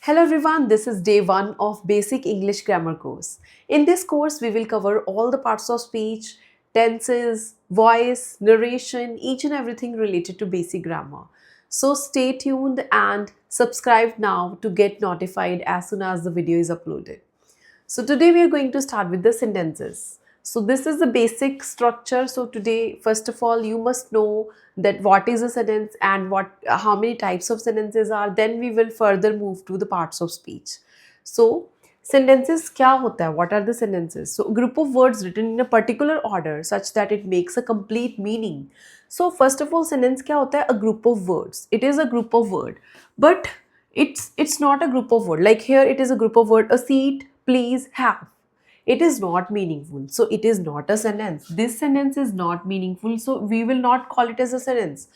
Hello everyone, this is day 1 of Basic English Grammar course. In this course, we will cover all the parts of speech, tenses, voice, narration, each and everything related to basic grammar. So stay tuned and subscribe now to get notified as soon as the video is uploaded. So today we are going to start with the sentences. So this is the basic structure. So today, first of all, you must know that what is a sentence and how many types of sentences are. Then we will further move to the parts of speech. So sentences क्या होता है? What are the sentences? So a group of words written in a particular order such that it makes a complete meaning. So first of all, sentence क्या होता है? A group of words. It is a group of word, but it's not a group of word. Like here, it is a group of word. A seat, please have. It is not meaningful, so it is not a sentence. This sentence is not meaningful, so we will not call it as a sentence.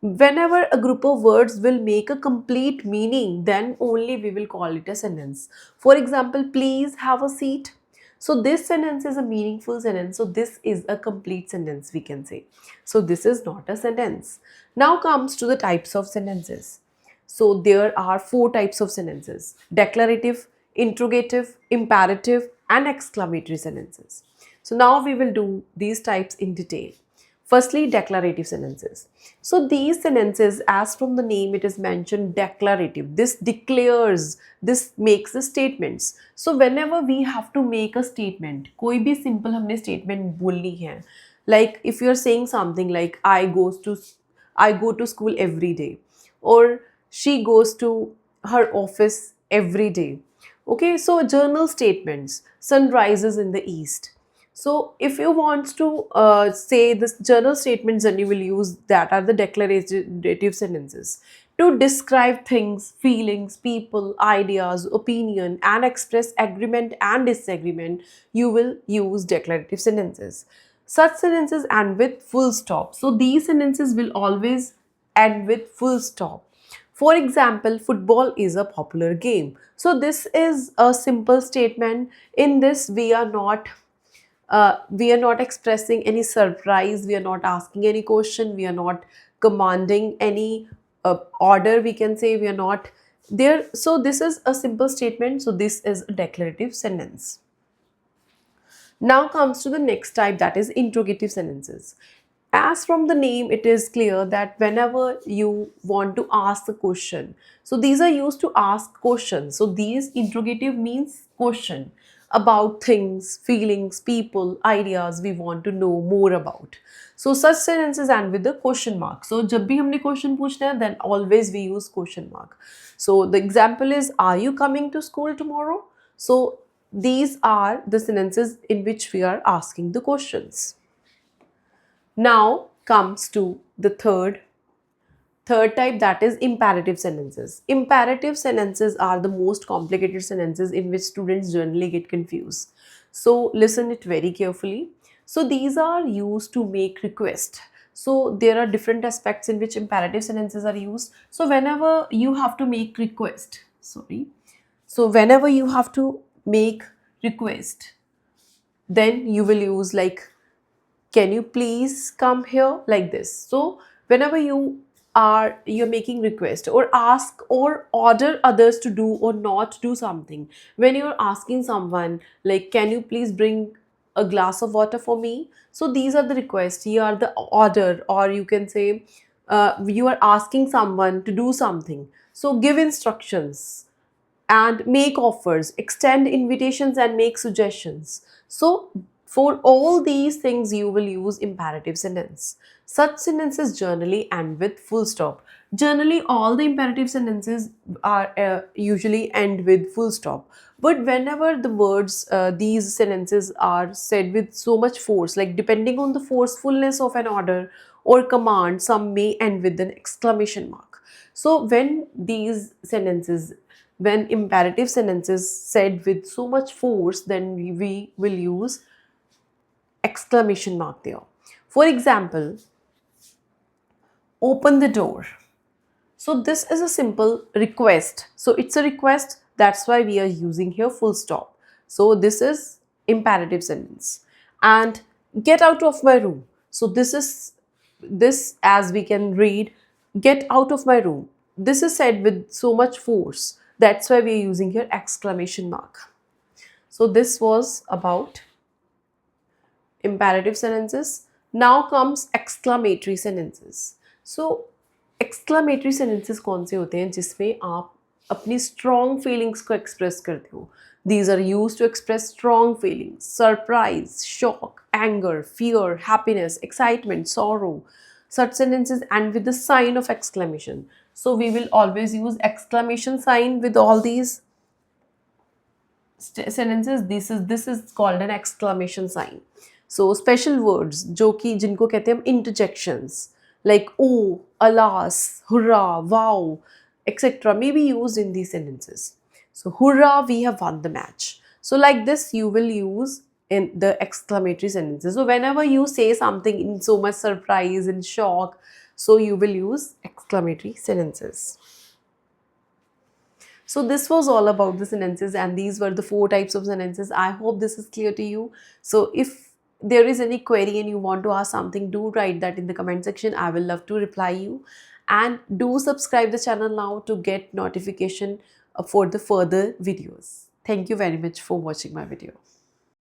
Whenever a group of words will make a complete meaning, then only we will call it a sentence. For example, please have a seat. So this sentence is a meaningful sentence, so this is a complete sentence, we can say. So this is not a sentence. Now comes to the types of sentences. So there are 4 types of sentences: declarative, interrogative, imperative, and exclamatory sentences. So now we will do these types in detail. Firstly, declarative sentences. So these sentences, as from the name it is mentioned, declarative. This declares, this makes the statements. So whenever we have to make a statement, कोई भी simple हमने statement बोलनी है. Like if you are saying something like I go to school every day, or she goes to her office every day. Okay, so journal statements: sun rises in the east. So if you want to say this journal statements, then you will use that are the declarative sentences to describe things, feelings, people, ideas, opinion, and express agreement and disagreement. You will use declarative sentences. Such sentences end with full stop. So these sentences will always end with full stop. For example, football is a popular game. So this is a simple statement. In this, we are not expressing any surprise. We are not asking any question. We are not commanding any order. We can say we are not there. So this is a simple statement. So this is a declarative sentence. Now comes to the next type, that is interrogative sentences. As from the name, it is clear that whenever you want to ask a question, so these are used to ask questions. So these interrogative means question about things, feelings, people, ideas we want to know more about. So such sentences end with the question mark. So जब भी हमने question पूछना है, then always we use question mark. So the example is, are you coming to school tomorrow? So these are the sentences in which we are asking the questions. Now comes to the third type, that is imperative sentences. Imperative sentences are the most complicated sentences in which students generally get confused. So listen it very carefully. So these are used to make request. So there are different aspects in which imperative sentences are used. So whenever you have to make request, whenever you have to make request, then you will use like, can you please come here, like this. So whenever you're making request or ask or order others to do or not do something, when you're asking someone like, can you please bring a glass of water for me, so these are the requests, here are the order, or you can say you are asking someone to do something. So give instructions and make offers, extend invitations, and make suggestions. So, for all these things, you will use imperative sentence. Such sentences generally end with full stop. Generally, all the imperative sentences are usually end with full stop. But whenever the words, these sentences are said with so much force, like depending on the forcefulness of an order or command, some may end with an exclamation mark. So when imperative sentences said with so much force, then we will use exclamation mark there. For example, open the door. So this is a simple request. So it's a request, that's why we are using here full stop. So this is imperative sentence. And get out of my room. So this, as we can read, get out of my room. This is said with so much force That's why we are using here exclamation mark. So this was about imperative sentences. Now comes exclamatory sentences. So exclamatory sentences कौन से होते हैं जिसमें आप अपनी strong feelings को express करते हो. These are used to express strong feelings: surprise, shock, anger, fear, happiness, excitement, sorrow. Such sentences end with the sign of exclamation. So we will always use exclamation sign with all these sentences. This is called an exclamation sign. So special words जो कि जिनको कहते हैं हम interjections, like oh, alas, hurrah, wow, etc. may be used in these sentences. So hurrah, we have won the match. So like this you will use in the exclamatory sentences. So whenever you say something in so much surprise and shock, so you will use exclamatory sentences. So this was all about the sentences, and these were the 4 types of sentences. I hope this is clear to you. So if there is any query and you want to ask something, do write that in the comment section. I will love to reply you. And do subscribe the channel now to get notification for the further videos. Thank you very much for watching my video.